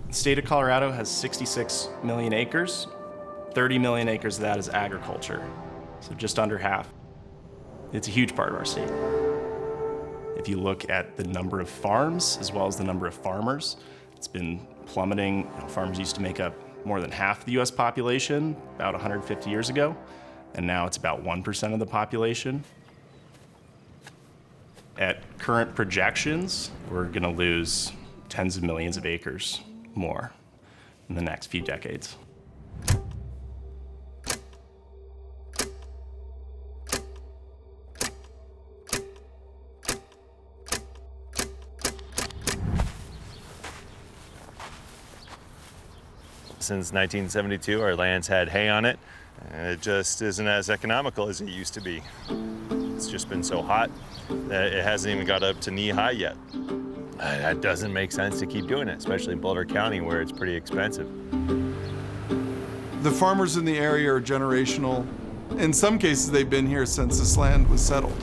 The state of Colorado has 66 million acres. 30 million acres of that is agriculture, so just under half. It's a huge part of our state. If you look at the number of farms as well as the number of farmers, it's been plummeting. Farms used to make up more than half the US population about 150 years ago, and now it's about 1% of the population. At current projections, we're gonna lose tens of millions of acres more in the next few decades. Since 1972, our land's had hay on it, and it just isn't as economical as it used to be. It's just been so hot that it hasn't even got up to knee high yet. That doesn't make sense to keep doing it, especially in Boulder County where it's pretty expensive. The farmers in the area are generational. In some cases, they've been here since this land was settled.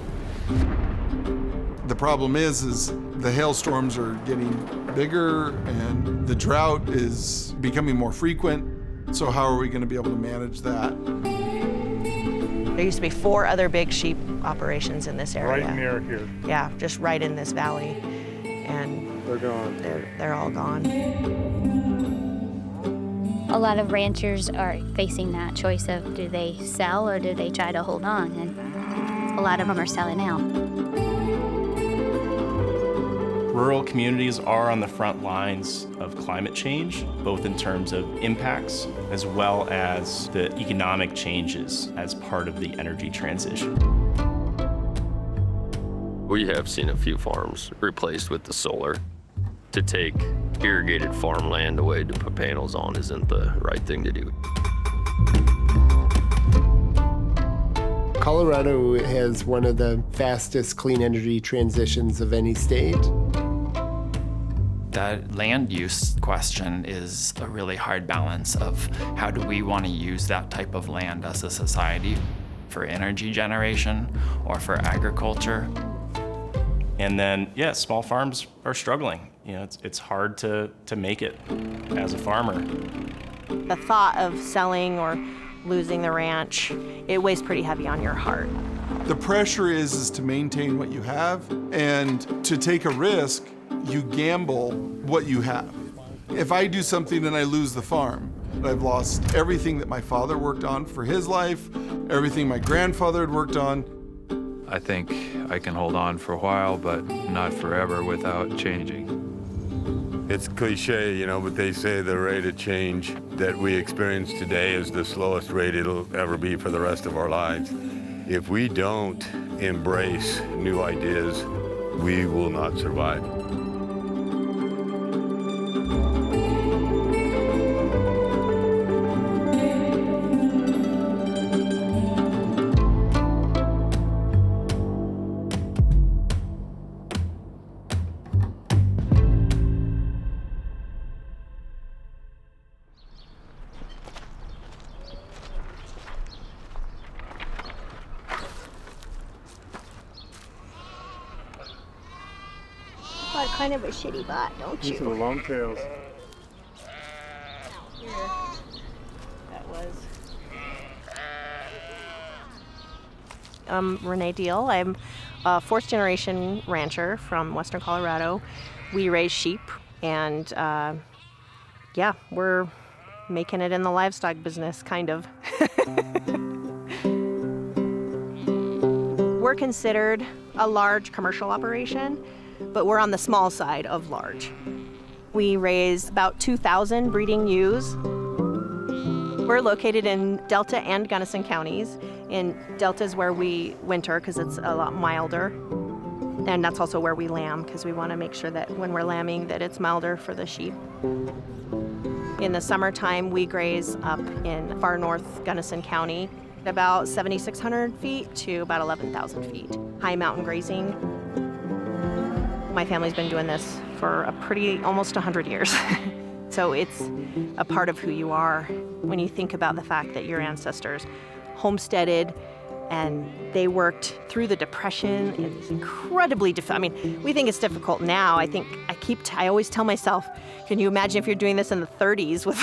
The problem is the hailstorms are getting bigger and the drought is becoming more frequent. So how are we going to be able to manage that? There used to be 4 other big sheep operations in this area. Right near here. Yeah, just right in this valley. And they're gone. They're all gone. A lot of ranchers are facing that choice of do they sell or do they try to hold on? And a lot of them are selling out. Rural communities are on the front lines of climate change, both in terms of impacts as well as the economic changes as part of the energy transition. We have seen a few farms replaced with the solar. To take irrigated farmland away to put panels on isn't the right thing to do. Colorado has one of the fastest clean energy transitions of any state. That land use question is a really hard balance of how do we want to use that type of land as a society for energy generation or for agriculture. And then, yeah, small farms are struggling. You know, it's hard to make it as a farmer. The thought of selling or losing the ranch, it weighs pretty heavy on your heart. The pressure is to maintain what you have, and to take a risk, you gamble what you have. If I do something and I lose the farm, I've lost everything that my father worked on for his life, everything my grandfather had worked on. I think I can hold on for a while, but not forever without changing. It's cliche, you know, but they say the rate of change that we experience today is the slowest rate it'll ever be for the rest of our lives. If we don't embrace new ideas, we will not survive. Kind of a shitty bot, don't you? These are the long tails. That was. I'm Renee Deal. I'm a 4th generation rancher from Western Colorado. We raise sheep, and yeah, we're making it in the livestock business, kind of. We're considered a large commercial operation, but we're on the small side of large. We raise about 2,000 breeding ewes. We're located in Delta and Gunnison counties. In Delta is where we winter because it's a lot milder. And that's also where we lamb because we want to make sure that when we're lambing that it's milder for the sheep. In the summertime, we graze up in far north Gunnison County, about 7,600 feet to about 11,000 feet. High mountain grazing. My family's been doing this for almost 100 years. So it's a part of who you are when you think about the fact that your ancestors homesteaded, And they worked through the Depression. It's incredibly difficult. I mean, we think it's difficult now. I always tell myself, can you imagine if you're doing this in the 30s with,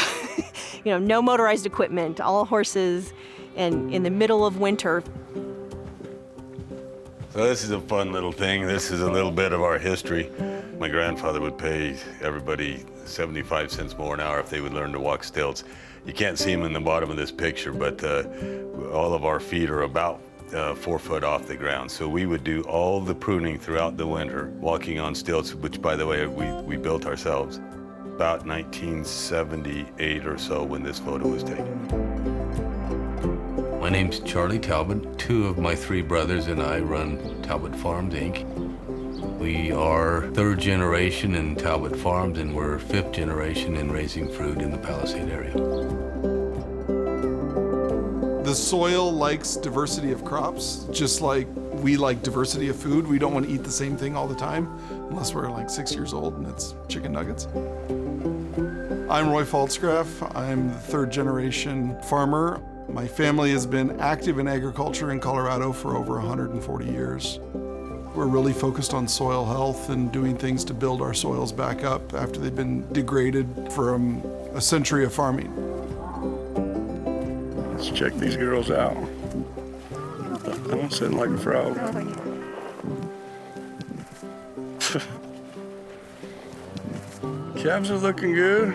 no motorized equipment, all horses, and in the middle of winter. So this is a fun little thing. This is a little bit of our history. My grandfather would pay everybody 75 cents more an hour if they would learn to walk stilts. You can't see them in the bottom of this picture, but all of our feet are about 4 foot off the ground. So we would do all the pruning throughout the winter, walking on stilts, which, by the way, we built ourselves. About 1978 or so when this photo was taken. My name's Charlie Talbot. 2 of my 3 brothers and I run Talbot Farms, Inc. We are 3rd generation in Talbot Farms, and we're 5th generation in raising fruit in the Palisade area. The soil likes diversity of crops, just like we like diversity of food. We don't want to eat the same thing all the time, unless we're like 6 years old and it's chicken nuggets. I'm Roy Faltzgraff. I'm the 3rd generation farmer. My family has been active in agriculture in Colorado for over 140 years. We're really focused on soil health and doing things to build our soils back up after they've been degraded from a century of farming. Let's check these girls out. I'm sitting like a frog. Calves are looking good.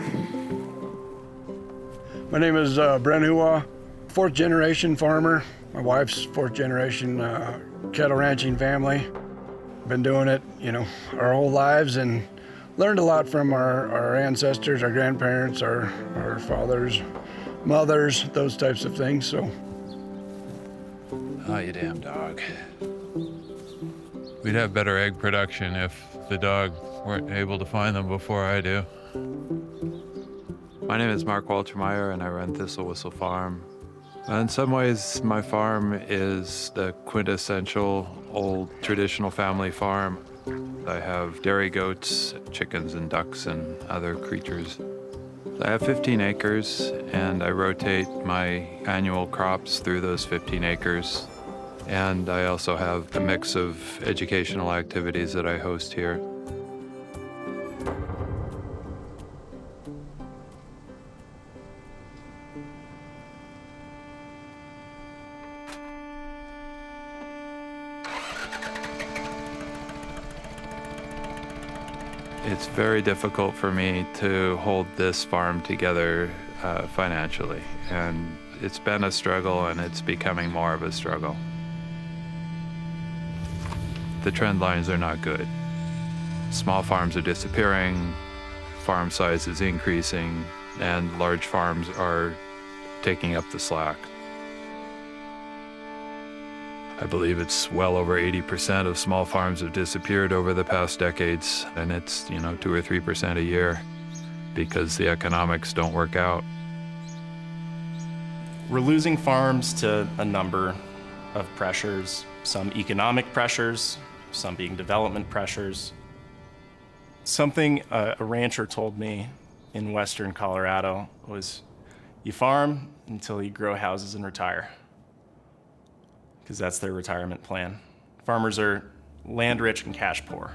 My name is Brent Hua, 4th generation farmer. My wife's 4th generation cattle ranching family. Been doing it, our whole lives, and learned a lot from our ancestors, our grandparents, our fathers, mothers, those types of things, so. Oh, you damn dog. We'd have better egg production if the dog weren't able to find them before I do. My name is Mark Waltermeyer, and I run Thistle Whistle Farm. In some ways, my farm is the quintessential old traditional family farm. I have dairy goats, chickens and ducks and other creatures. I have 15 acres, and I rotate my annual crops through those 15 acres. And I also have a mix of educational activities that I host here. It's very difficult for me to hold this farm together financially, and it's been a struggle, and it's becoming more of a struggle. The trend lines are not good. Small farms are disappearing, farm size is increasing, and large farms are taking up the slack. I believe it's well over 80% of small farms have disappeared over the past decades, and it's, 2 or 3% a year because the economics don't work out. We're losing farms to a number of pressures, some economic pressures, some being development pressures. Something a rancher told me in Western Colorado was, you farm until you grow houses and retire, because that's their retirement plan. Farmers are land rich and cash poor.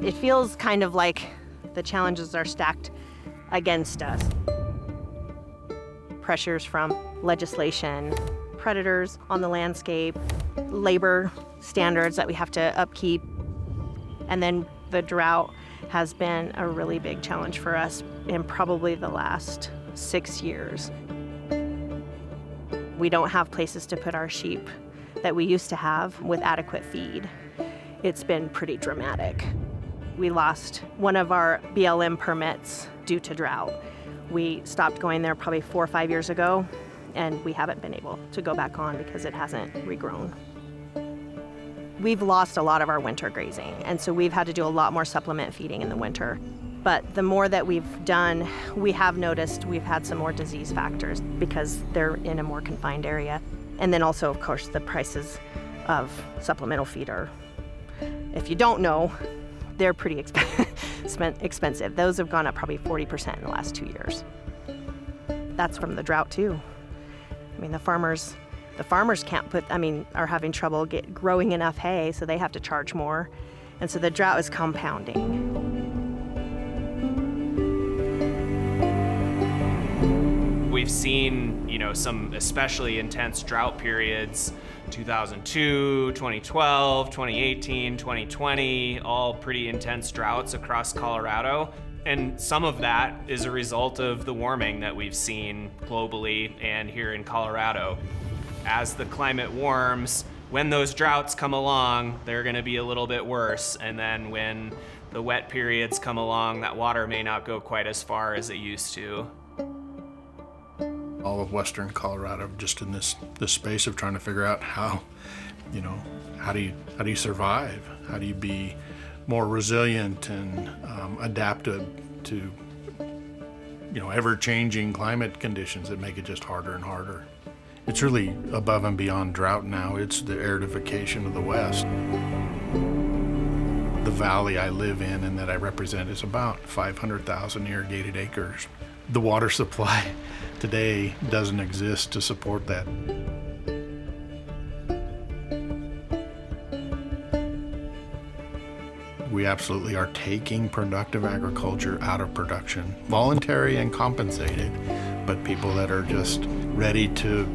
It feels kind of like the challenges are stacked against us. Pressures from legislation, predators on the landscape, labor standards that we have to upkeep. And then the drought has been a really big challenge for us in probably the last 6 years. We don't have places to put our sheep that we used to have with adequate feed. It's been pretty dramatic. We lost one of our BLM permits due to drought. We stopped going there probably 4 or 5 years ago, and we haven't been able to go back on because it hasn't regrown. We've lost a lot of our winter grazing, and so we've had to do a lot more supplement feeding in the winter. But the more that we've done, we have noticed we've had some more disease factors because they're in a more confined area. And then also, of course, the prices of supplemental feed are If you don't know, they're pretty expensive. Those have gone up probably 40% in the last 2 years. That's from the drought too. I mean, the farmers can't are having trouble growing enough hay, so they have to charge more. And so the drought is compounding. We've seen, some especially intense drought periods, 2002, 2012, 2018, 2020, all pretty intense droughts across Colorado. And some of that is a result of the warming that we've seen globally and here in Colorado. As the climate warms, when those droughts come along, they're going to be a little bit worse. And then when the wet periods come along, that water may not go quite as far as it used to. All of Western Colorado, just in this space of trying to figure out how do you survive? How do you be more resilient and adaptive to ever-changing climate conditions that make it just harder and harder. It's really above and beyond drought now. It's the aridification of the West. The valley I live in and that I represent is about 500,000 irrigated acres. The water supply today doesn't exist to support that. We absolutely are taking productive agriculture out of production, voluntary and compensated, but people that are just ready to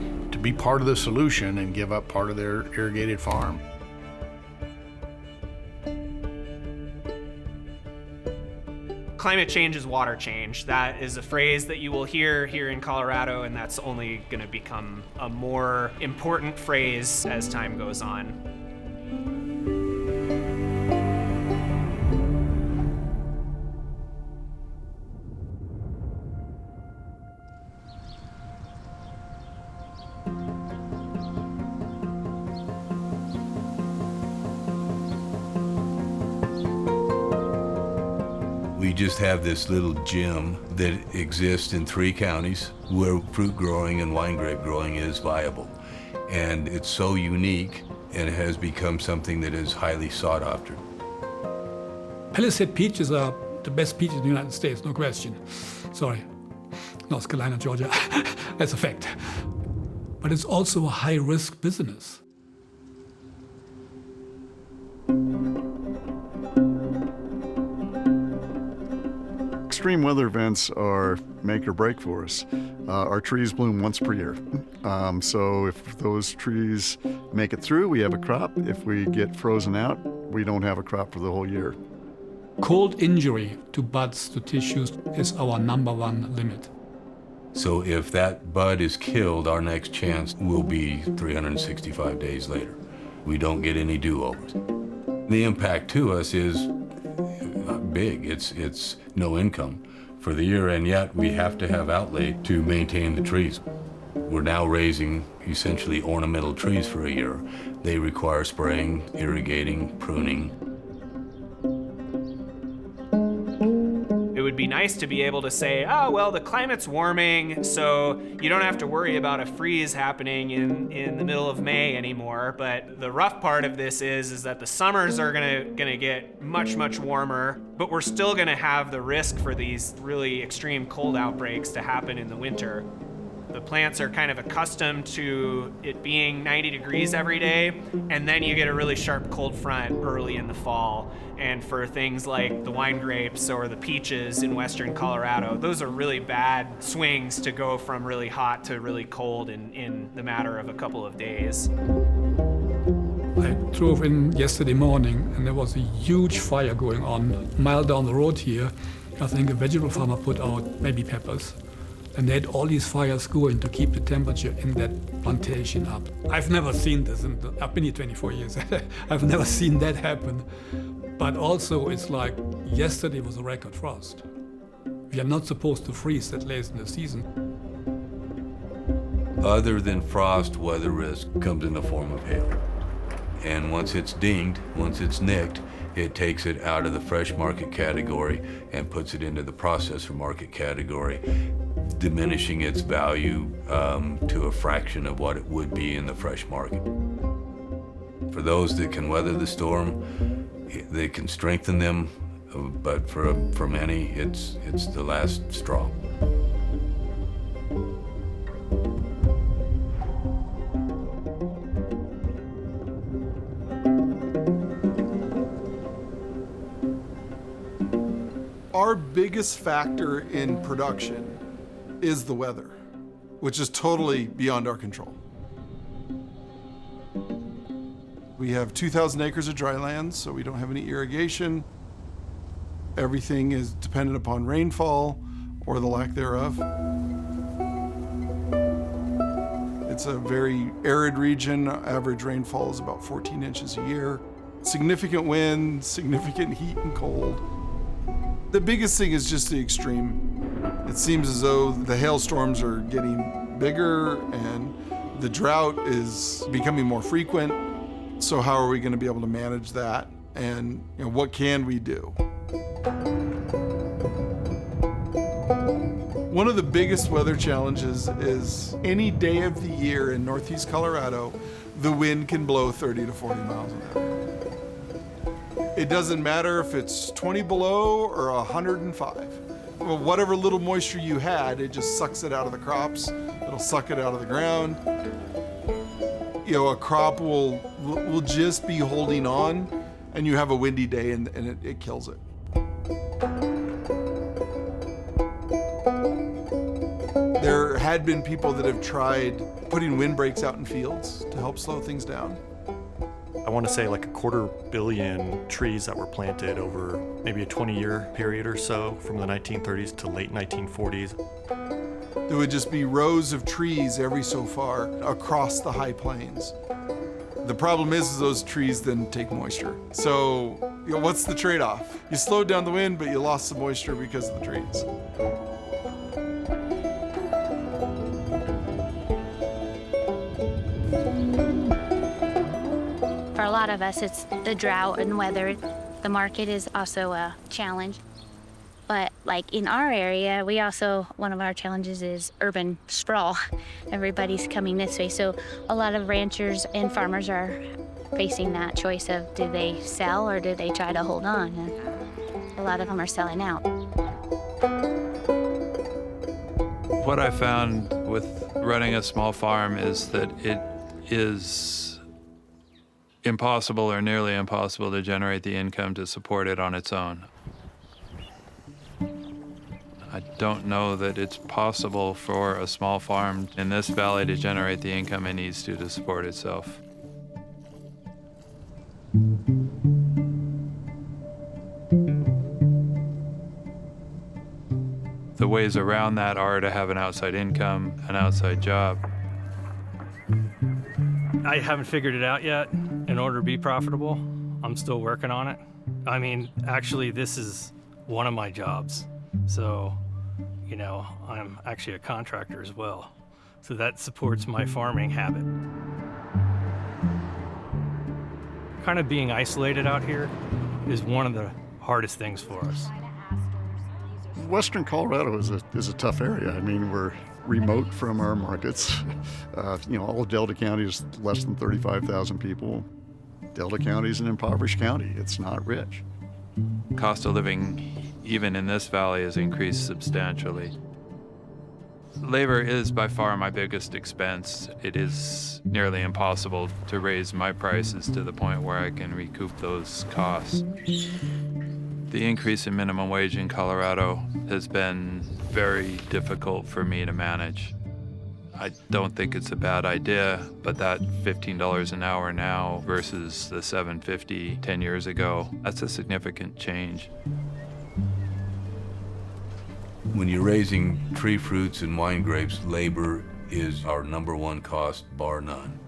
be part of the solution and give up part of their irrigated farm. Climate change is water change. That is a phrase that you will hear here in Colorado, and that's only going to become a more important phrase as time goes on. We just have this little gem that exists in 3 counties where fruit growing and wine grape growing is viable. And it's so unique and it has become something that is highly sought after. Palisade peaches are the best peaches in the United States, no question. Sorry, North Carolina, Georgia, that's a fact. But it's also a high-risk business. Extreme weather events are make or break for us. Our trees bloom once per year. So if those trees make it through, we have a crop. If we get frozen out, we don't have a crop for the whole year. Cold injury to buds, to tissues, is our #1 limit. So if that bud is killed, our next chance will be 365 days later. We don't get any do-overs. The impact to us is big. It's no income for the year, and yet we have to have outlay to maintain the trees. We're now raising essentially ornamental trees for a year. They require spraying, irrigating, pruning. It would be nice to be able to say, oh, well, the climate's warming, so you don't have to worry about a freeze happening in the middle of May anymore. But the rough part of this is that the summers are gonna get much, much warmer, but we're still gonna have the risk for these really extreme cold outbreaks to happen in the winter. The plants are kind of accustomed to it being 90 degrees every day, and then you get a really sharp cold front early in the fall. And for things like the wine grapes or the peaches in western Colorado, those are really bad swings to go from really hot to really cold in the matter of a couple of days. I drove in yesterday morning and there was a huge fire going on a mile down the road here. I think a vegetable farmer put out baby peppers. And they had all these fires going to keep the temperature in that plantation up. I've never seen this, I've been here 24 years. I've never seen that happen. But also, it's like yesterday was a record frost. We are not supposed to freeze that late in the season. Other than frost, weather risk comes in the form of hail. And once it's dinged, once it's nicked, it takes it out of the fresh market category and puts it into the processor market category, diminishing its value to a fraction of what it would be in the fresh market. For those that can weather the storm, they can strengthen them, but for many, it's the last straw. Our biggest factor in production is the weather, which is totally beyond our control. We have 2,000 acres of dry land, so we don't have any irrigation. Everything is dependent upon rainfall or the lack thereof. It's a very arid region. Average rainfall is about 14 inches a year. Significant wind, significant heat and cold. The biggest thing is just the extreme. It seems as though the hailstorms are getting bigger and the drought is becoming more frequent. So how are we going to be able to manage that? And what can we do? One of the biggest weather challenges is any day of the year in Northeast Colorado, the wind can blow 30 to 40 miles an hour. It doesn't matter if it's 20 below or 105. Well, whatever little moisture you had, it just sucks it out of the crops. It'll suck it out of the ground. A crop will just be holding on, and you have a windy day and it kills it. There had been people that have tried putting windbreaks out in fields to help slow things down. I want to say like 250 million trees that were planted over maybe a 20-year period or so from the 1930s to late 1940s. There would just be rows of trees every so far across the high plains. The problem is those trees then take moisture. So, what's the trade-off? You slowed down the wind, but you lost some moisture because of the trees. For a lot of us, it's the drought and weather. The market is also a challenge. But like in our area, one of our challenges is urban sprawl. Everybody's coming this way. So a lot of ranchers and farmers are facing that choice of do they sell or do they try to hold on? And a lot of them are selling out. What I found with running a small farm is that it is impossible or nearly impossible to generate the income to support it on its own. I don't know that it's possible for a small farm in this valley to generate the income it needs to support itself. The ways around that are to have an outside income, an outside job. I haven't figured it out yet. In order to be profitable, I'm still working on it. I mean, actually, this is one of my jobs. So, I'm actually a contractor as well. So that supports my farming habit. Kind of being isolated out here is one of the hardest things for us. Western Colorado is a tough area. I mean, we're remote from our markets. All of Delta County is less than 35,000 people. Delta County is an impoverished county. It's not rich. Cost of living, even in this valley, has increased substantially. Labor is by far my biggest expense. It is nearly impossible to raise my prices to the point where I can recoup those costs. The increase in minimum wage in Colorado has been very difficult for me to manage. I don't think it's a bad idea, but that $15 an hour now versus the $7.50 10 years ago, that's a significant change. When you're raising tree fruits and wine grapes, labor is our #1 cost, bar none.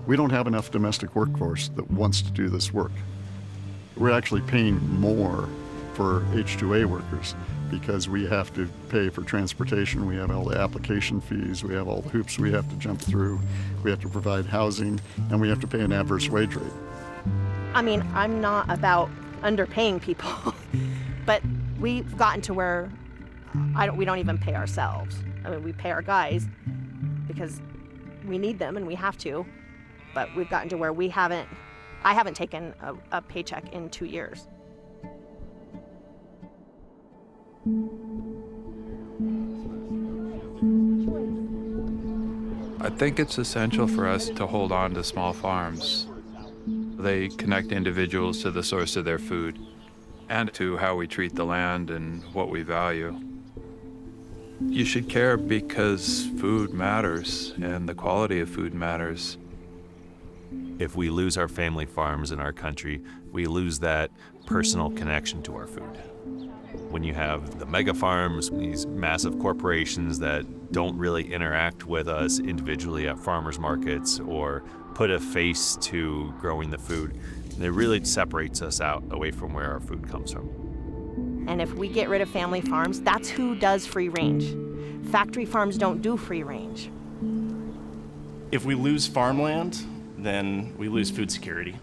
We don't have enough domestic workforce that wants to do this work. We're actually paying more for H-2A workers because we have to pay for transportation, we have all the application fees, we have all the hoops we have to jump through, we have to provide housing, and we have to pay an adverse wage rate. I mean, I'm not about underpaying people, but we've gotten to where we don't even pay ourselves. I mean, we pay our guys because we need them and we have to. but we've gotten to where I haven't taken a paycheck in 2 years. I think it's essential for us to hold on to small farms. They connect individuals to the source of their food and to how we treat the land and what we value. You should care because food matters and the quality of food matters. If we lose our family farms in our country, we lose that personal connection to our food. When you have the mega farms, these massive corporations that don't really interact with us individually at farmers markets or put a face to growing the food, it really separates us out away from where our food comes from. And if we get rid of family farms, that's who does free range. Factory farms don't do free range. If we lose farmland, then we lose food security.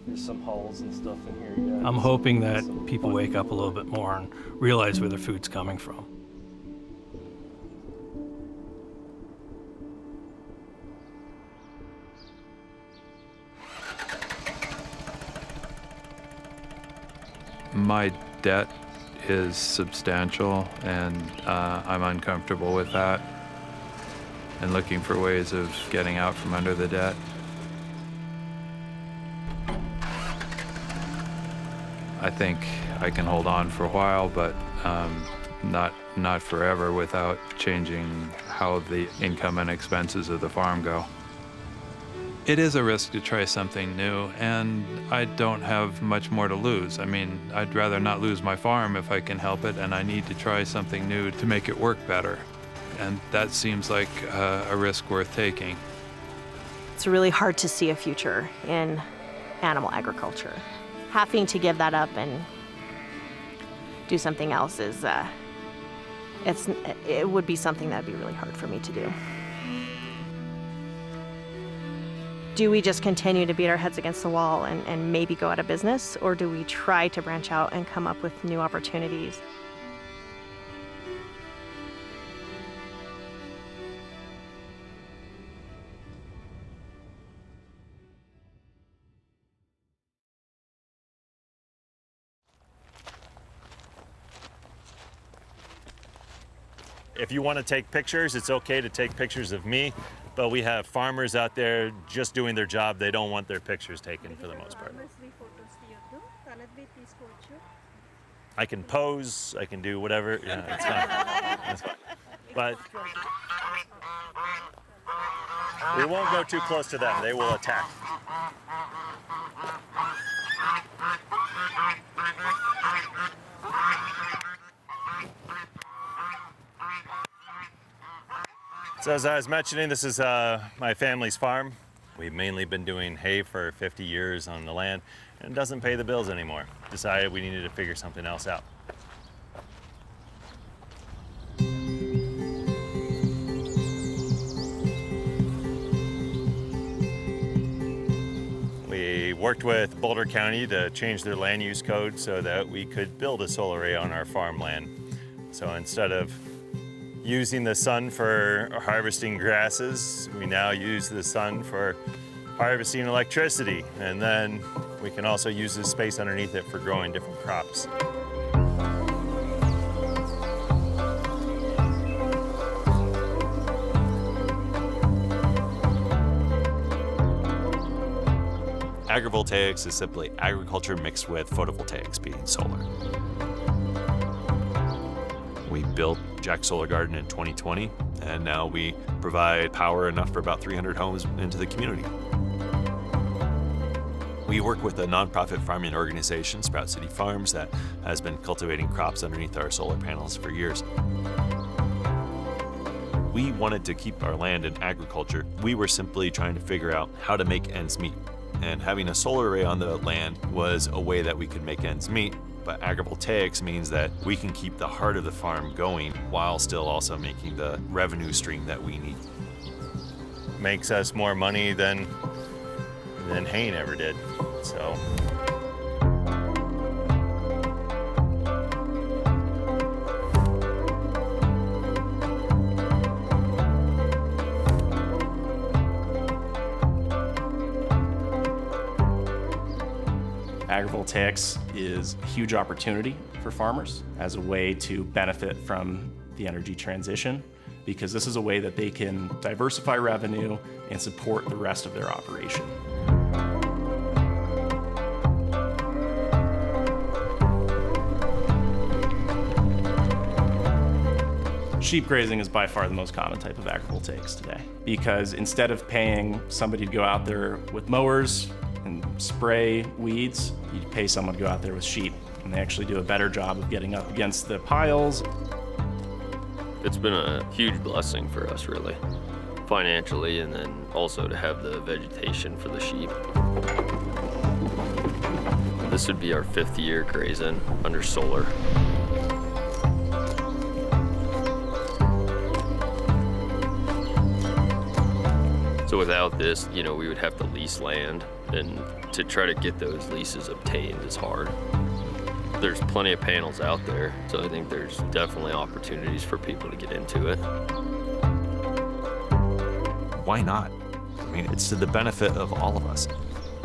There's some hulls and stuff in here. Yeah. I'm hoping that people wake up a little bit more and realize where their food's coming from. My debt is substantial, and I'm uncomfortable with that and looking for ways of getting out from under the debt. I think I can hold on for a while, but not forever without changing how the income and expenses of the farm go. It is a risk to try something new, and I don't have much more to lose. I mean, I'd rather not lose my farm if I can help it, and I need to try something new to make it work better. And that seems like a risk worth taking. It's really hard to see a future in animal agriculture. Having to give that up and do something else is, it would be something that'd be really hard for me to do. Do we just continue to beat our heads against the wall and maybe go out of business, or do we try to branch out and come up with new opportunities? If you want to take pictures, it's okay to take pictures of me, but we have farmers out there just doing their job. They don't want their pictures taken for the most part. I can pose, I can do whatever. Yeah, it's fine. That's fine. But we won't go too close to them. They will attack. So as I was mentioning, this is my family's farm. We've mainly been doing hay for 50 years on the land, and it doesn't pay the bills anymore. Decided we needed to figure something else out. We worked with Boulder County to change their land use code so that we could build a solar array on our farmland. So instead of using the sun for harvesting grasses, we now use the sun for harvesting electricity, and then we can also use the space underneath it for growing different crops. Agrivoltaics is simply agriculture mixed with photovoltaics, being solar. We built Jack Solar Garden in 2020, and now we provide power enough for about 300 homes into the community. We work with a nonprofit farming organization, Sprout City Farms, that has been cultivating crops underneath our solar panels for years. We wanted to keep our land in agriculture. We were simply trying to figure out how to make ends meet. And having a solar array on the land was a way that we could make ends meet. But agrivoltaics means that we can keep the heart of the farm going while still also making the revenue stream that we need. Makes us more money than haying ever did, so. Agrivoltaics is a huge opportunity for farmers as a way to benefit from the energy transition, because this is a way that they can diversify revenue and support the rest of their operation. Sheep grazing is by far the most common type of agrivoltaics today, because instead of paying somebody to go out there with mowers and spray weeds, you pay someone to go out there with sheep, and they actually do a better job of getting up against the piles. It's been a huge blessing for us, really, financially, and then also to have the vegetation for the sheep. This would be our 5th year grazing under solar. So without this, we would have to lease land, and to try to get those leases obtained is hard. There's plenty of panels out there, so I think there's definitely opportunities for people to get into it. Why not? I mean, it's to the benefit of all of us.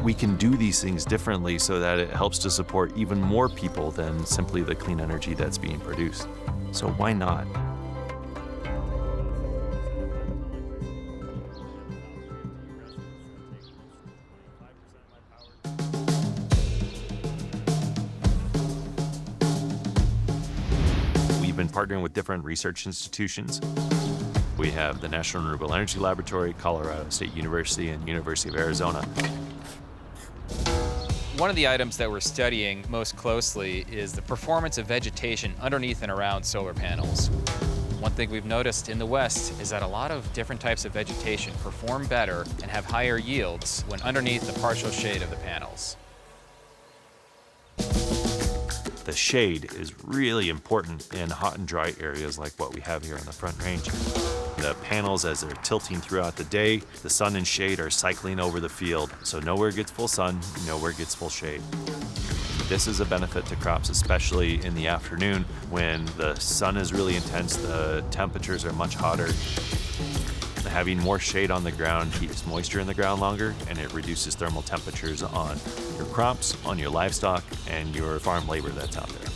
We can do these things differently so that it helps to support even more people than simply the clean energy that's being produced. So why not? We've been partnering with different research institutions. We have the National Renewable Energy Laboratory, Colorado State University, and University of Arizona. One of the items that we're studying most closely is the performance of vegetation underneath and around solar panels. One thing we've noticed in the West is that a lot of different types of vegetation perform better and have higher yields when underneath the partial shade of the panels. The shade is really important in hot and dry areas like what we have here on the Front Range. The panels, as they're tilting throughout the day, the sun and shade are cycling over the field, so nowhere gets full sun, nowhere gets full shade. This is a benefit to crops, especially in the afternoon when the sun is really intense, the temperatures are much hotter. Having more shade on the ground keeps moisture in the ground longer, and it reduces thermal temperatures on your crops, on your livestock, and your farm labor that's out there.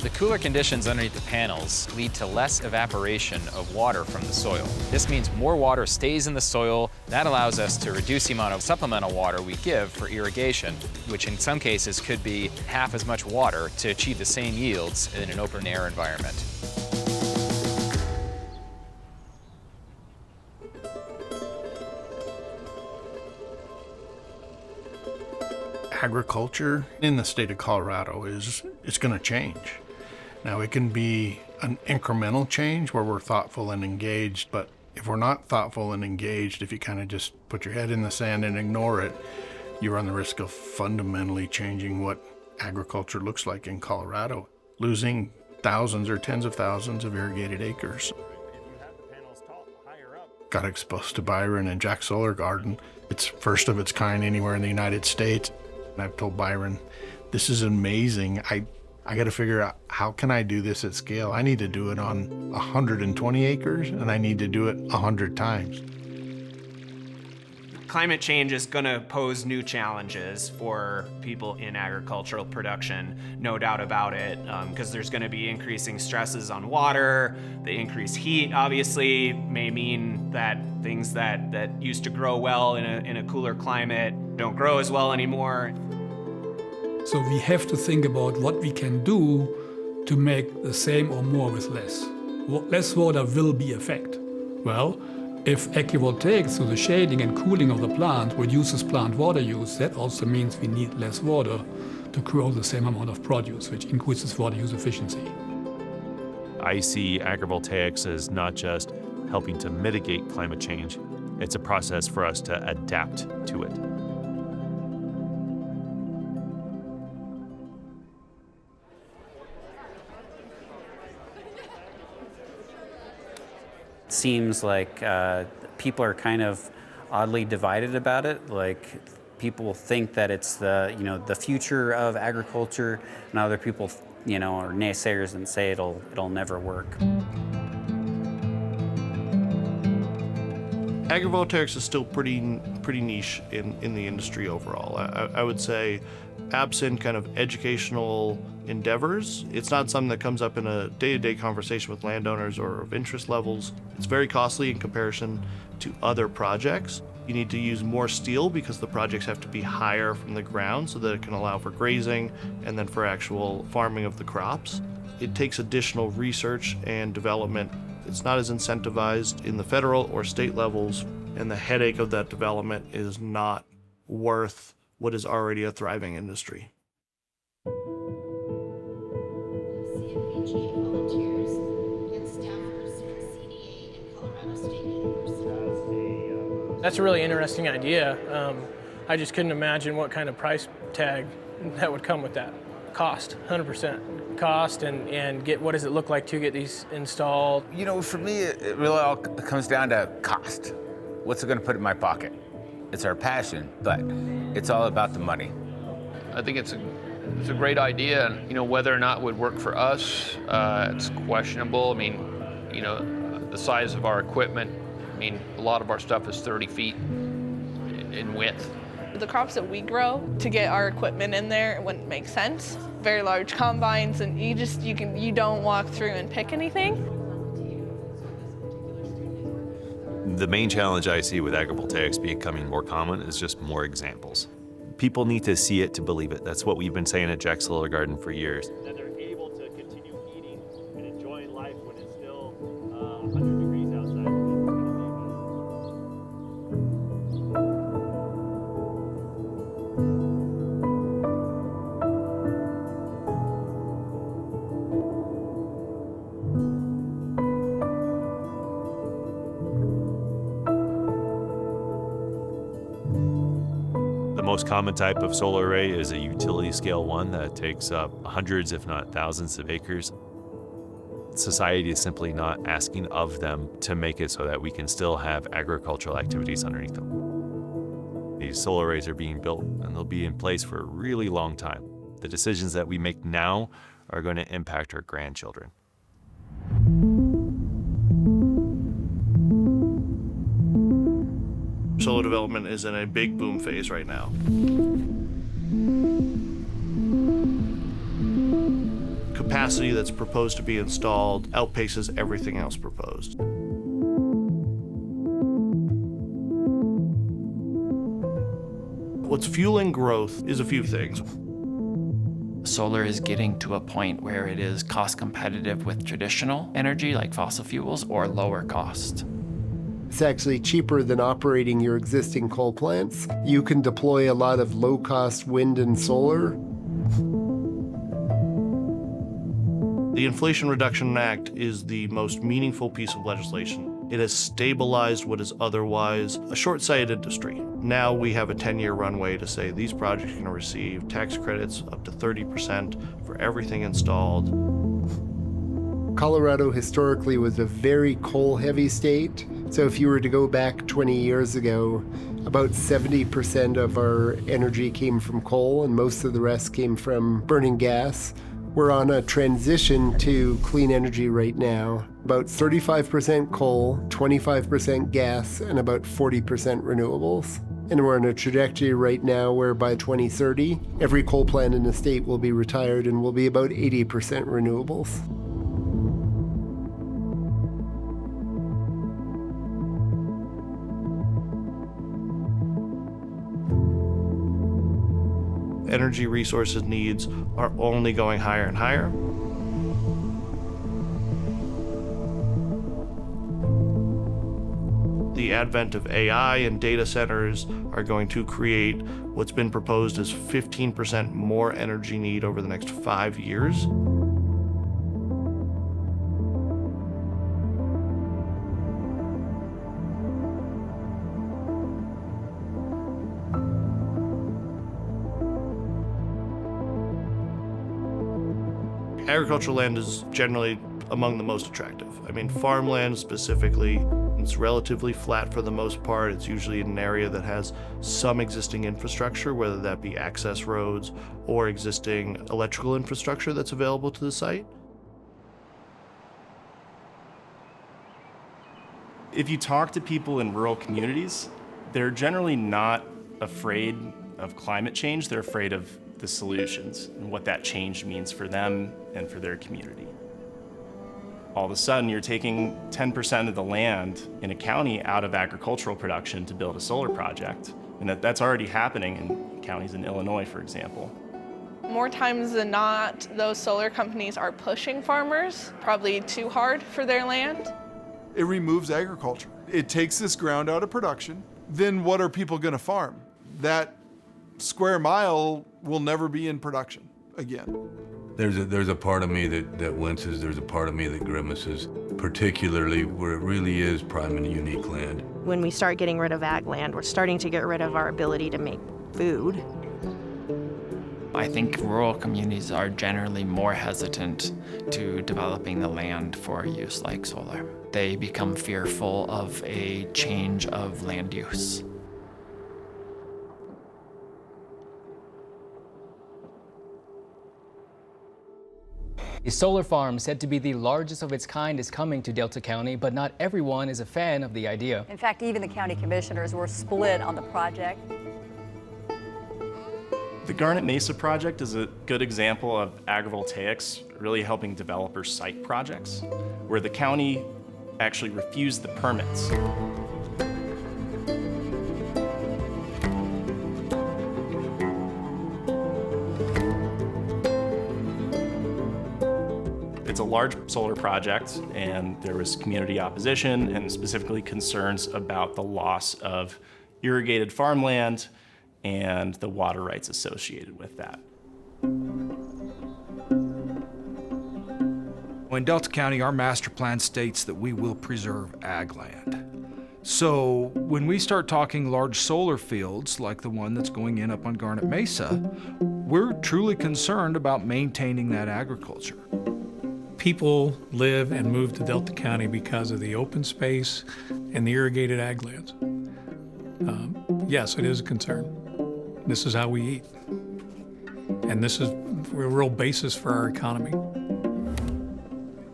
The cooler conditions underneath the panels lead to less evaporation of water from the soil. This means more water stays in the soil. That allows us to reduce the amount of supplemental water we give for irrigation, which in some cases could be half as much water to achieve the same yields in an open air environment. Agriculture in the state of Colorado is going to change. Now, it can be an incremental change where we're thoughtful and engaged, but if we're not thoughtful and engaged, if you kind of just put your head in the sand and ignore it, you run the risk of fundamentally changing what agriculture looks like in Colorado, losing thousands or tens of thousands of irrigated acres. Got exposed to Byron and Jack's Solar Garden. It's first of its kind anywhere in the United States. And I've told Byron, this is amazing. I got to figure out, how can I do this at scale? I need to do it on 120 acres, and I need to do it 100 times. Climate change is going to pose new challenges for people in agricultural production, no doubt about it, because there's going to be increasing stresses on water. The increased heat, obviously, may mean that things that used to grow well in a cooler climate don't grow as well anymore. So we have to think about what we can do to make the same or more with less. Less water will be a fact. Well, if agrivoltaics, so the shading and cooling of the plant, reduces plant water use, that also means we need less water to grow the same amount of produce, which increases water use efficiency. I see agrivoltaics as not just helping to mitigate climate change, it's a process for us to adapt to it. Seems like people are kind of oddly divided about it. Like, people think that it's the future of agriculture, and other people are naysayers and say it'll never work. Agrivoltaics is still pretty niche in the industry overall. I would say Absent kind of educational endeavors, it's not something that comes up in a day-to-day conversation with landowners or of interest levels. It's very costly in comparison to other projects. You need to use more steel because the projects have to be higher from the ground so that it can allow for grazing and then for actual farming of the crops. It takes additional research and development. It's not as incentivized in the federal or state levels, and the headache of that development is not worth what is already a thriving industry. That's a really interesting idea. I just couldn't imagine what kind of price tag that would come with that. Cost, 100%. Cost and get what does it look like to get these installed? You know, for me, it really all comes down to cost. What's it gonna put in my pocket? It's our passion, but it's all about the money. I think it's a great idea, and you know, whether or not it would work for us, it's questionable. I mean, you know, the size of our equipment. I mean, a lot of our stuff is 30 feet in width. The crops that we grow, to get our equipment in there, it wouldn't make sense. Very large combines, and you don't walk through and pick anything. The main challenge I see with agrivoltaics becoming more common is just more examples. People need to see it to believe it. That's what we've been saying at Jack's Solar Garden for years. That they're able to continue eating and enjoying life when it's still 100 degrees outside. The most common type of solar array is a utility scale one that takes up hundreds, if not thousands of acres. Society is simply not asking of them to make it so that we can still have agricultural activities underneath them. These solar arrays are being built and they'll be in place for a really long time. The decisions that we make now are going to impact our grandchildren. Solar development is in a big boom phase right now. Capacity that's proposed to be installed outpaces everything else proposed. What's fueling growth is a few things. Solar is getting to a point where it is cost competitive with traditional energy like fossil fuels or lower cost. It's actually cheaper than operating your existing coal plants. You can deploy a lot of low-cost wind and solar. The Inflation Reduction Act is the most meaningful piece of legislation. It has stabilized what is otherwise a short-sighted industry. Now we have a 10-year runway to say these projects can receive tax credits up to 30% for everything installed. Colorado historically was a very coal-heavy state. So if you were to go back 20 years ago, about 70% of our energy came from coal and most of the rest came from burning gas. We're on a transition to clean energy right now. About 35% coal, 25% gas, and about 40% renewables. And we're on a trajectory right now where by 2030, every coal plant in the state will be retired and will be about 80% renewables. Energy resources needs are only going higher and higher. The advent of AI and data centers are going to create what's been proposed as 15% more energy need over the next 5 years. Agricultural land is generally among the most attractive. I mean, farmland specifically, it's relatively flat for the most part. It's usually in an area that has some existing infrastructure, whether that be access roads or existing electrical infrastructure that's available to the site. If you talk to people in rural communities, they're generally not afraid of climate change. They're afraid of the solutions and what that change means for them and for their community. All of a sudden, you're taking 10% of the land in a county out of agricultural production to build a solar project. And that's already happening in counties in Illinois, for example. More times than not, those solar companies are pushing farmers probably too hard for their land. It removes agriculture. It takes this ground out of production. Then what are people going to farm? That square mile will never be in production again. There's a part of me that winces, there's a part of me that grimaces, particularly where it really is prime and unique land. When we start getting rid of ag land, we're starting to get rid of our ability to make food. I think rural communities are generally more hesitant to developing the land for use like solar. They become fearful of a change of land use. A solar farm said to be the largest of its kind is coming to Delta County, but not everyone is a fan of the idea. In fact, even the county commissioners were split on the project. The Garnet Mesa project is a good example of agrivoltaics really helping developers site projects, where the county actually refused the permits. It's a large solar project, and there was community opposition and specifically concerns about the loss of irrigated farmland and the water rights associated with that. In Delta County, our master plan states that we will preserve ag land. So when we start talking large solar fields like the one that's going in up on Garnet Mesa, we're truly concerned about maintaining that agriculture. People live and move to Delta County because of the open space and the irrigated ag lands. Yes, it is a concern. This is how we eat. And this is a real basis for our economy.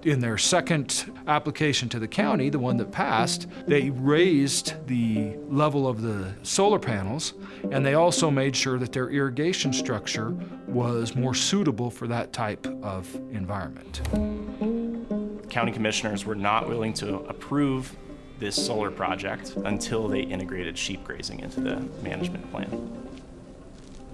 In their second application to the county, the one that passed, they raised the level of the solar panels, and they also made sure that their irrigation structure was more suitable for that type of environment. County commissioners were not willing to approve this solar project until they integrated sheep grazing into the management plan.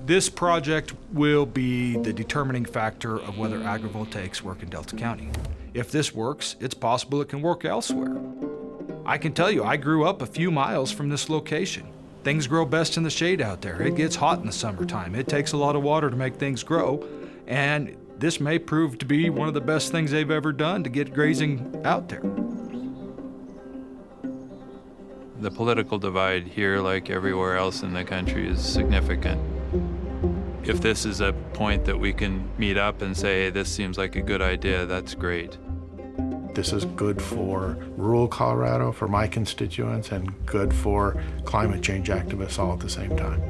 This project will be the determining factor of whether agrivoltaics work in Delta County. If this works, it's possible it can work elsewhere. I can tell you, I grew up a few miles from this location. Things grow best in the shade out there. It gets hot in the summertime. It takes a lot of water to make things grow, and this may prove to be one of the best things they've ever done to get grazing out there. The political divide here, like everywhere else in the country, is significant. If this is a point that we can meet up and say, hey, this seems like a good idea, that's great. This is good for rural Colorado, for my constituents, and good for climate change activists all at the same time.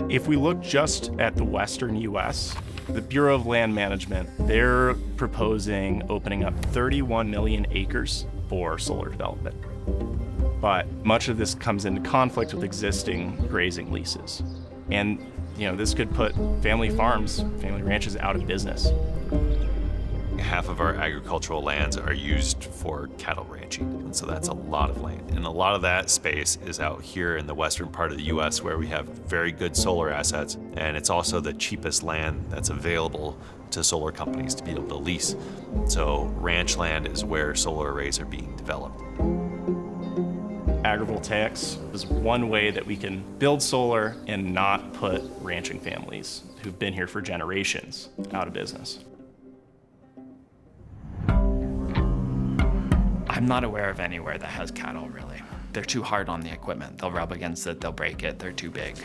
If we look just at the western U.S., the Bureau of Land Management, they're proposing opening up 31 million acres for solar development. But much of this comes into conflict with existing grazing leases. And this could put family farms, family ranches out of business. Half of our agricultural lands are used for cattle ranching, and so that's a lot of land. And a lot of that space is out here in the western part of the U.S. where we have very good solar assets, and it's also the cheapest land that's available to solar companies to be able to lease. So ranch land is where solar arrays are being developed. Agrivoltaics is one way that we can build solar and not put ranching families who've been here for generations out of business. I'm not aware of anywhere that has cattle, really. They're too hard on the equipment. They'll rub against it, they'll break it, they're too big.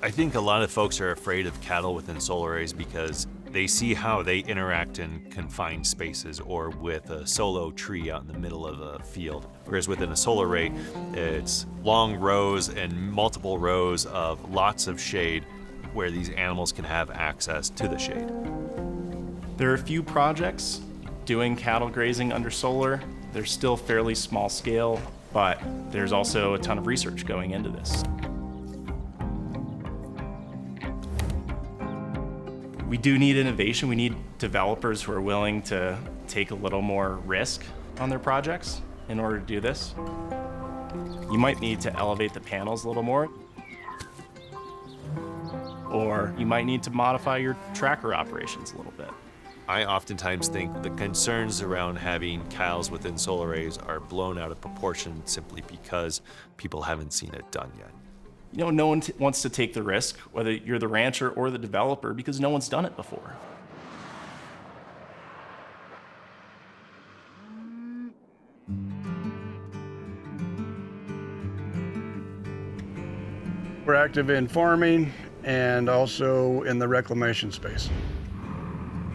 I think a lot of folks are afraid of cattle within solar arrays because they see how they interact in confined spaces or with a solo tree out in the middle of a field. Whereas within a solar array, it's long rows and multiple rows of lots of shade where these animals can have access to the shade. There are a few projects doing cattle grazing under solar. They're still fairly small scale, But there's also a ton of research going into this. We do need innovation. We need developers who are willing to take a little more risk on their projects in order to do this. You might need to elevate the panels a little more, or you might need to modify your tracker operations a little bit. I oftentimes think the concerns around having cows within solar arrays are blown out of proportion simply because people haven't seen it done yet. You know, no one wants to take the risk, whether you're the rancher or the developer, because no one's done it before. We're active in farming and also in the reclamation space.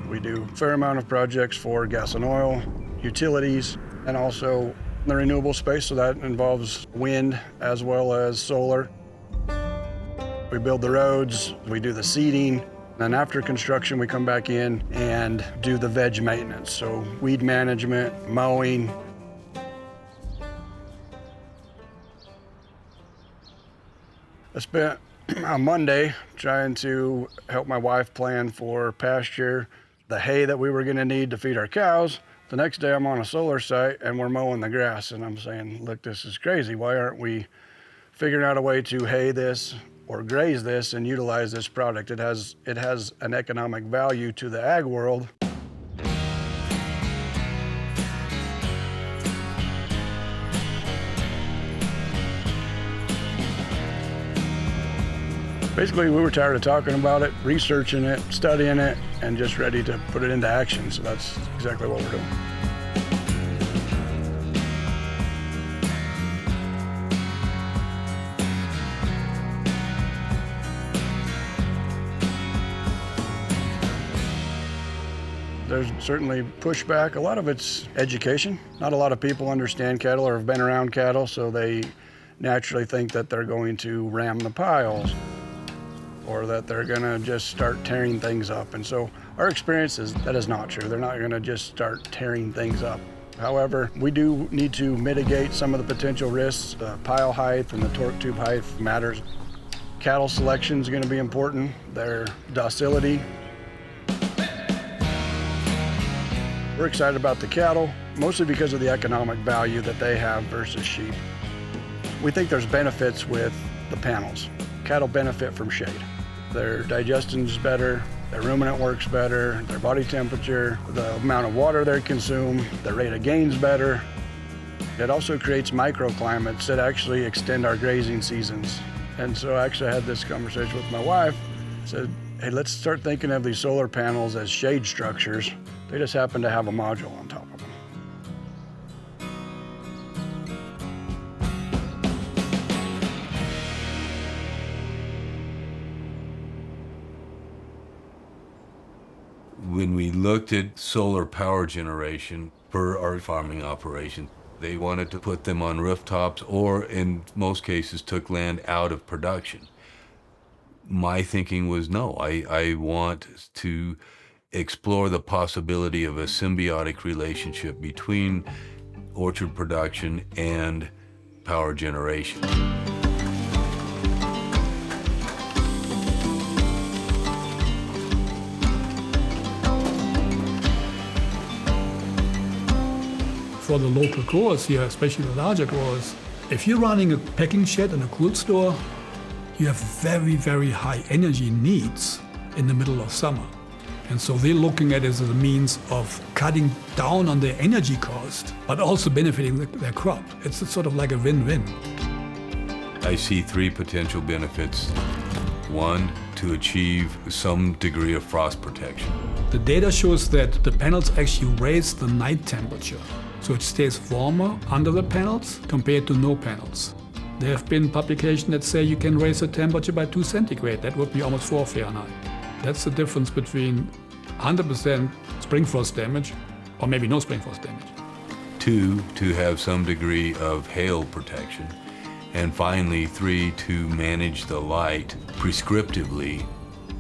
We do a fair amount of projects for gas and oil, utilities, and also the renewable space, so that involves wind as well as solar. We build the roads, we do the seeding, and after construction we come back in and do the veg maintenance, so weed management, mowing. I spent a Monday trying to help my wife plan for pasture, the hay that we were gonna need to feed our cows. The next day I'm on a solar site and we're mowing the grass, and I'm saying, look, this is crazy. Why aren't we figuring out a way to hay this or graze this and utilize this product? It has an economic value to the ag world. Basically, we were tired of talking about it, researching it, studying it, and just ready to put it into action. So that's exactly what we're doing. There's certainly pushback. A lot of it's education. Not a lot of people understand cattle or have been around cattle, so they naturally think that they're going to ram the piles, or that they're gonna just start tearing things up. And so our experience is that is not true. They're not gonna just start tearing things up. However, we do need to mitigate some of the potential risks. The pile height and the torque tube height matters. Cattle selection is gonna be important, their docility. We're excited about the cattle, mostly because of the economic value that they have versus sheep. We think there's benefits with the panels. Cattle benefit from shade. Their digestion's better, their ruminant works better, their body temperature, the amount of water they consume, the rate of gain's better. It also creates microclimates that actually extend our grazing seasons. And so I actually had this conversation with my wife, said, hey, let's start thinking of these solar panels as shade structures. They just happen to have a module on top of them. When we looked at solar power generation for our farming operation, they wanted to put them on rooftops or in most cases took land out of production. My thinking was no, I want to explore the possibility of a symbiotic relationship between orchard production and power generation. For the local growers here, especially the larger growers, if you're running a packing shed and a cool store, you have very, very high energy needs in the middle of summer. And so they're looking at it as a means of cutting down on their energy cost, but also benefiting their crop. It's sort of like a win-win. I see three potential benefits. One, to achieve some degree of frost protection. The data shows that the panels actually raise the night temperature. So it stays warmer under the panels compared to no panels. There have been publications that say you can raise the temperature by 2 centigrade. That would be almost 4 Fahrenheit. That's the difference between 100% spring frost damage or maybe no spring frost damage. Two, to have some degree of hail protection. And finally, three, to manage the light prescriptively.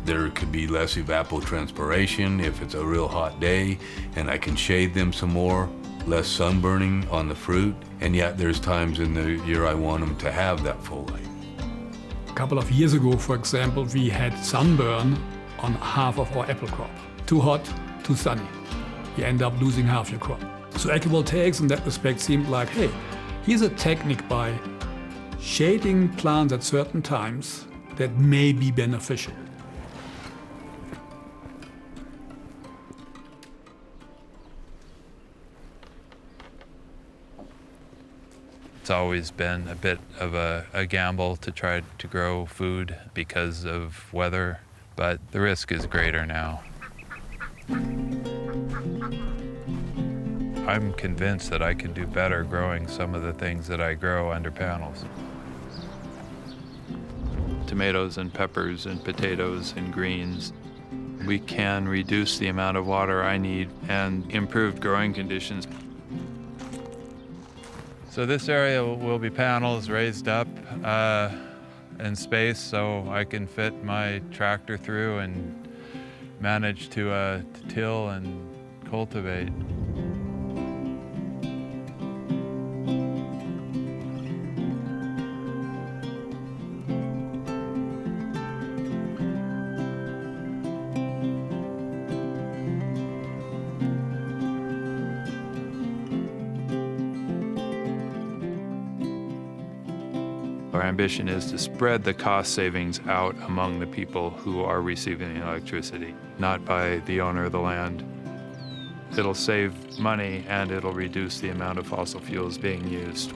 There could be less evapotranspiration if it's a real hot day and I can shade them some more. less sunburning on the fruit, and yet there's times in the year I want them to have that full light. A couple of years ago, for example, we had sunburn on half of our apple crop. Too hot, too sunny. You end up losing half your crop. So agrivoltaics in that respect seemed like, hey, here's a technique by shading plants at certain times that may be beneficial. It's always been a bit of a gamble to try to grow food because of weather, but the risk is greater now. I'm convinced that I can do better growing some of the things that I grow under panels. Tomatoes and peppers and potatoes and greens. We can reduce the amount of water I need and improve growing conditions. So this area will be panels raised up in space so I can fit my tractor through and manage to till and cultivate. Our ambition is to spread the cost savings out among the people who are receiving the electricity, not by the owner of the land. It'll save money and it'll reduce the amount of fossil fuels being used.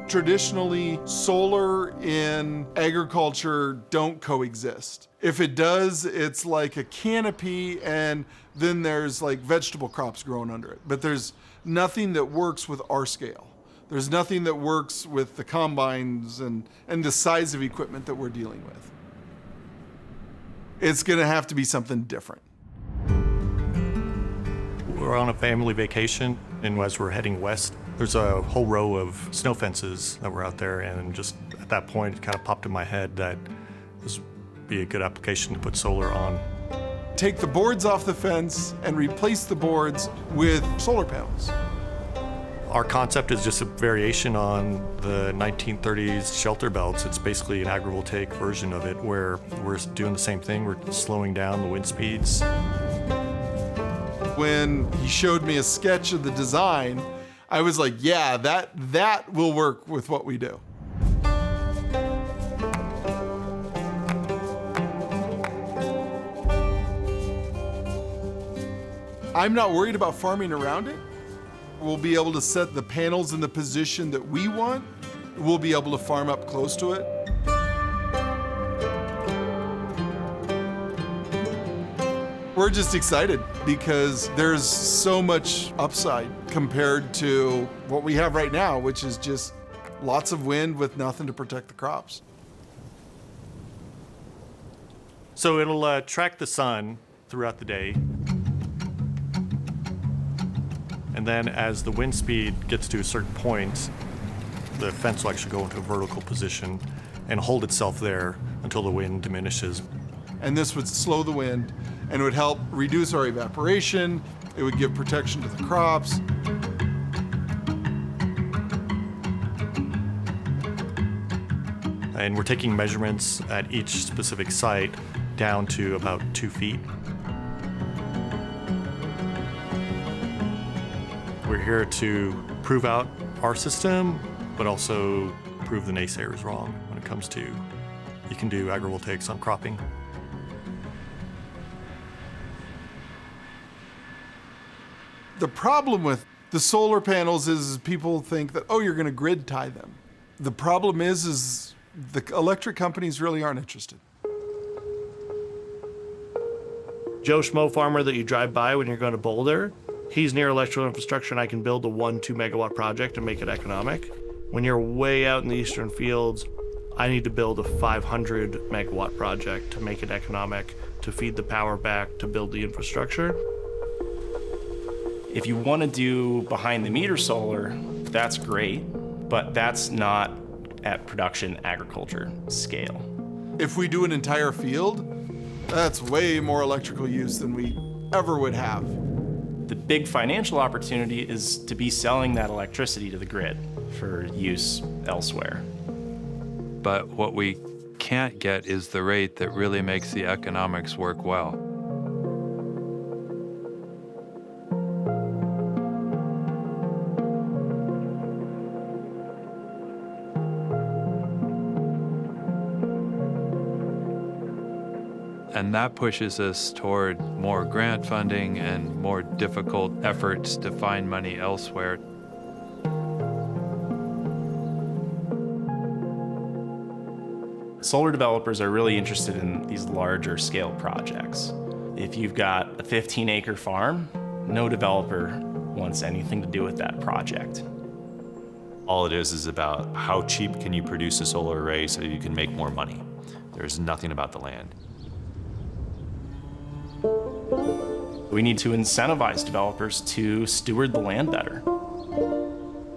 Traditionally, solar and agriculture don't coexist. If it does, it's like a canopy and then there's like vegetable crops growing under it. But there's nothing that works with our scale. There's nothing that works with the combines and the size of equipment that we're dealing with. It's gonna have to be something different. We're on a family vacation, and as we're heading west, there's a whole row of snow fences that were out there, and just at that point, it kind of popped in my head that this would be a good application to put solar on. Take the boards off the fence and replace the boards with solar panels. Our concept is just a variation on the 1930s shelter belts. It's basically an agrivoltaic version of it, where we're doing the same thing. We're slowing down the wind speeds. When he showed me a sketch of the design, I was like, yeah, that will work with what we do. I'm not worried about farming around it. We'll be able to set the panels in the position that we want. We'll be able to farm up close to it. We're just excited because there's so much upside compared to what we have right now, which is just lots of wind with nothing to protect the crops. So it'll track the sun throughout the day. And then as the wind speed gets to a certain point, the fence will actually go into a vertical position and hold itself there until the wind diminishes. And this would slow the wind and it would help reduce our evaporation. It would give protection to the crops. And we're taking measurements at each specific site down to about 2 feet. We're here to prove out our system, but also prove the naysayers wrong when it comes to you can do agrivoltaics on cropping. The problem with the solar panels is people think that, oh, you're gonna grid tie them. The problem is the electric companies really aren't interested. Joe Schmo farmer that you drive by when you're going to Boulder, he's near electrical infrastructure and I can build a 1-2 megawatt project and make it economic. When you're way out in the eastern fields, I need to build a 500 megawatt project to make it economic, to feed the power back, to build the infrastructure. If you want to do behind the meter solar, that's great, but that's not at production agriculture scale. If we do an entire field, That's way more electrical use than we ever would have. The big financial opportunity is to be selling that electricity to the grid for use elsewhere. But what we can't get is the rate that really makes the economics work well. And that pushes us toward more grant funding and more difficult efforts to find money elsewhere. Solar developers are really interested in these larger scale projects. If you've got a 15-acre farm, no developer wants anything to do with that project. All it is about how cheap can you produce a solar array so you can make more money. There's nothing about the land. We need to incentivize developers to steward the land better.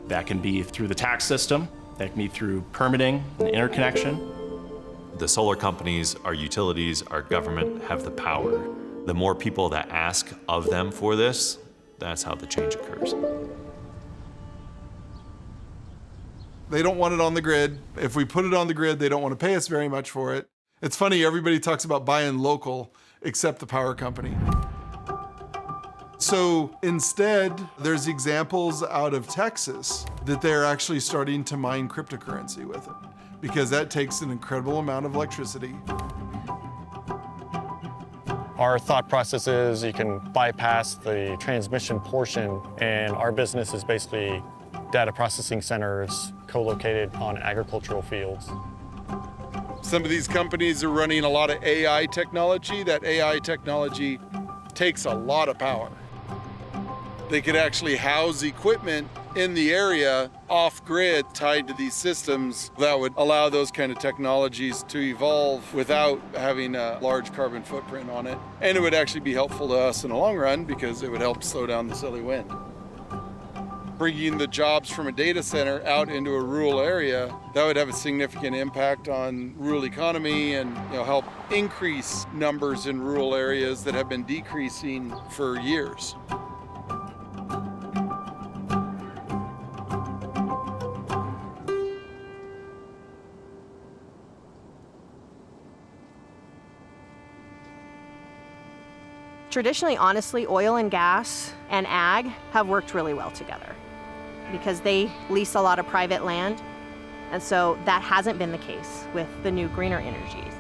That can be through the tax system, that can be through permitting and interconnection. The solar companies, our utilities, our government have the power. The more people that ask of them for this, that's how the change occurs. They don't want it on the grid. If we put it on the grid, they don't want to pay us very much for it. It's funny, everybody talks about buying local except the power company. So instead, there's examples out of Texas that they're actually starting to mine cryptocurrency with it, because that takes an incredible amount of electricity. Our thought process is you can bypass the transmission portion, and our business is basically data processing centers co-located on agricultural fields. Some of these companies are running a lot of AI technology. That AI technology takes a lot of power. They could actually house equipment in the area off-grid tied to these systems that would allow those kind of technologies to evolve without having a large carbon footprint on it. And it would actually be helpful to us in the long run because it would help slow down the silly wind. Bringing the jobs from a data center out into a rural area, that would have a significant impact on rural economy and help increase numbers in rural areas that have been decreasing for years. Traditionally, honestly, oil and gas and ag have worked really well together because they lease a lot of private land. And so that hasn't been the case with the new greener energies.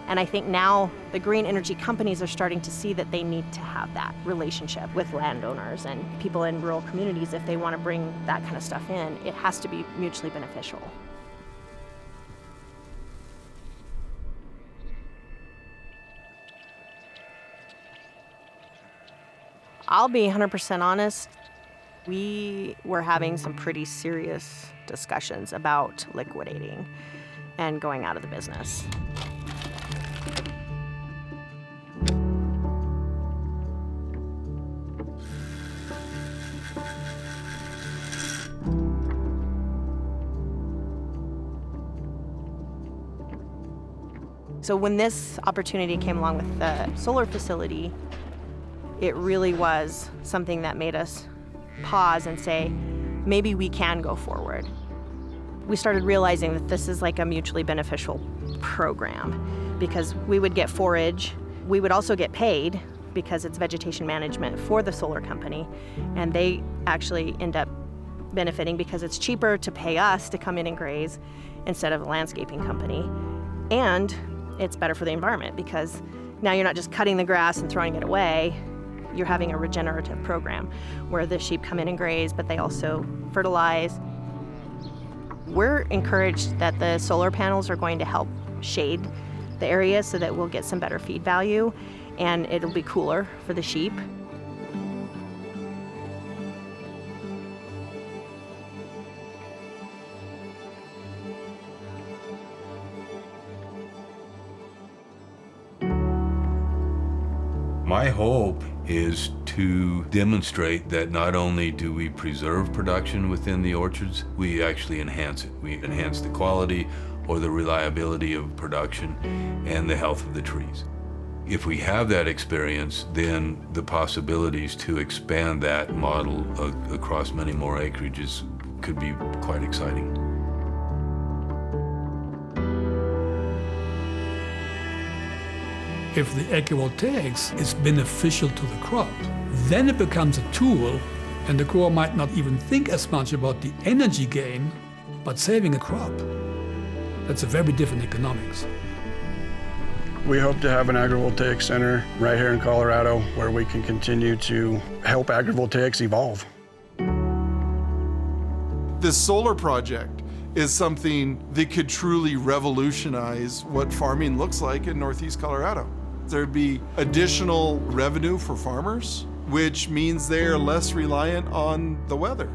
And I think now the green energy companies are starting to see that they need to have that relationship with landowners and people in rural communities. If they want to bring that kind of stuff in, it has to be mutually beneficial. I'll be 100% honest, we were having some pretty serious discussions about liquidating and going out of the business. So when this opportunity came along with the solar facility, it really was something that made us pause and say, maybe we can go forward. We started realizing that this is like a mutually beneficial program because we would get forage, we would also get paid because it's vegetation management for the solar company, and they actually end up benefiting because it's cheaper to pay us to come in and graze instead of a landscaping company. And it's better for the environment because now you're not just cutting the grass and throwing it away, you're having a regenerative program where the sheep come in and graze, but they also fertilize. We're encouraged that the solar panels are going to help shade the area so that we'll get some better feed value and it'll be cooler for the sheep. My hope is to demonstrate that not only do we preserve production within the orchards, we actually enhance it. We enhance the quality or the reliability of production and the health of the trees. If we have that experience, then the possibilities to expand that model across many more acreages could be quite exciting. If the agrivoltaics is beneficial to the crop, then it becomes a tool, and the grower might not even think as much about the energy gain, but saving a crop. That's a very different economics. We hope to have an agrivoltaic center right here in Colorado where we can continue to help agrivoltaics evolve. This solar project is something that could truly revolutionize what farming looks like in Northeast Colorado. There'd be additional revenue for farmers, which means they are less reliant on the weather.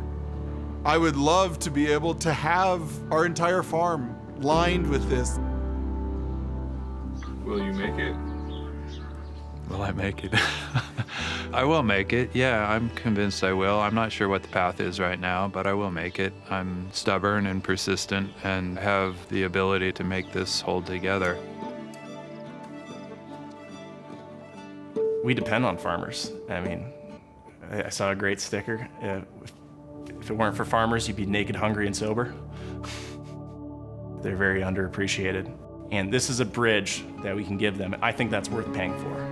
I would love to be able to have our entire farm lined with this. Will you make it? Will I make it? I will make it, yeah, I'm convinced I will. I'm not sure what the path is right now, but I will make it. I'm stubborn and persistent and have the ability to make this hold together. We depend on farmers. I mean, I saw a great sticker. If it weren't for farmers, you'd be naked, hungry, and sober. They're very underappreciated. And this is a bridge that we can give them. I think that's worth paying for.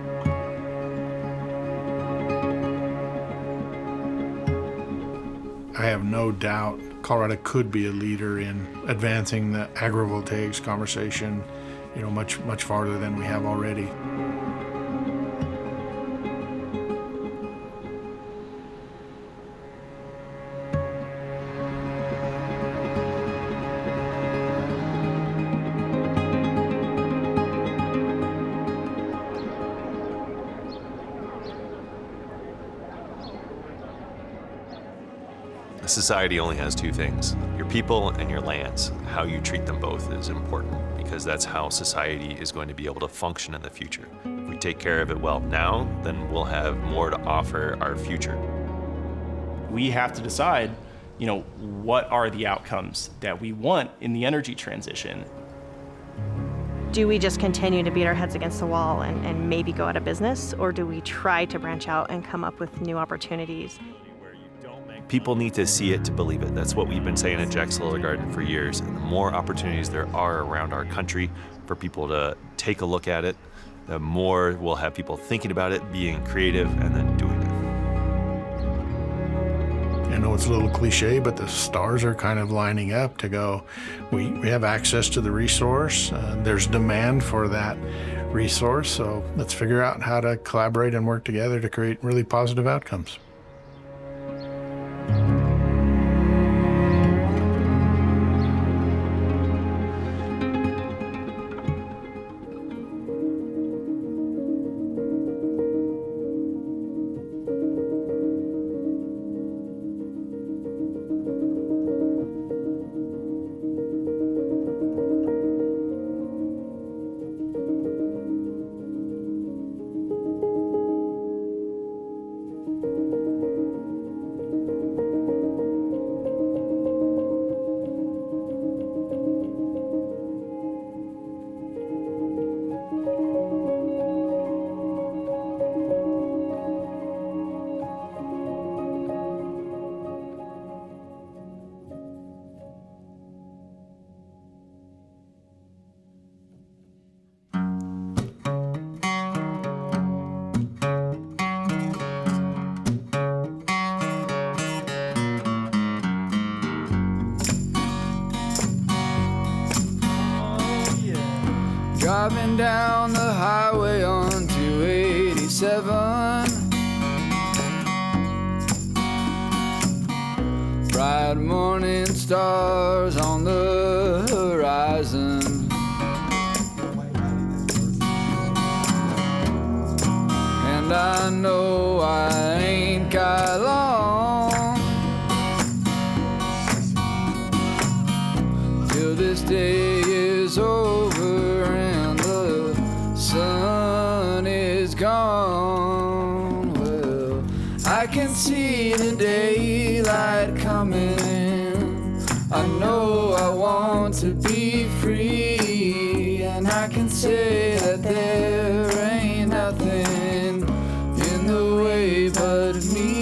I have no doubt Colorado could be a leader in advancing the agrivoltaics conversation, much farther than we have already. Society only has two things, your people and your lands. How you treat them both is important because that's how society is going to be able to function in the future. If we take care of it well now, then we'll have more to offer our future. We have to decide, what are the outcomes that we want in the energy transition? Do we just continue to beat our heads against the wall and maybe go out of business, or do we try to branch out and come up with new opportunities? People need to see it to believe it. That's what we've been saying at Jack Solar Garden for years. And the more opportunities there are around our country for people to take a look at it, the more we'll have people thinking about it, being creative, and then doing it. I know it's a little cliche, but the stars are kind of lining up to go, we have access to the resource, there's demand for that resource, so let's figure out how to collaborate and work together to create really positive outcomes. Driving down the highway on 287, bright morning stars on the horizon, and I know I ain't got long till this day is over and the sun is gone. Well, I can see the daylight coming in. I know I want to be free, and I can say that there ain't wanted me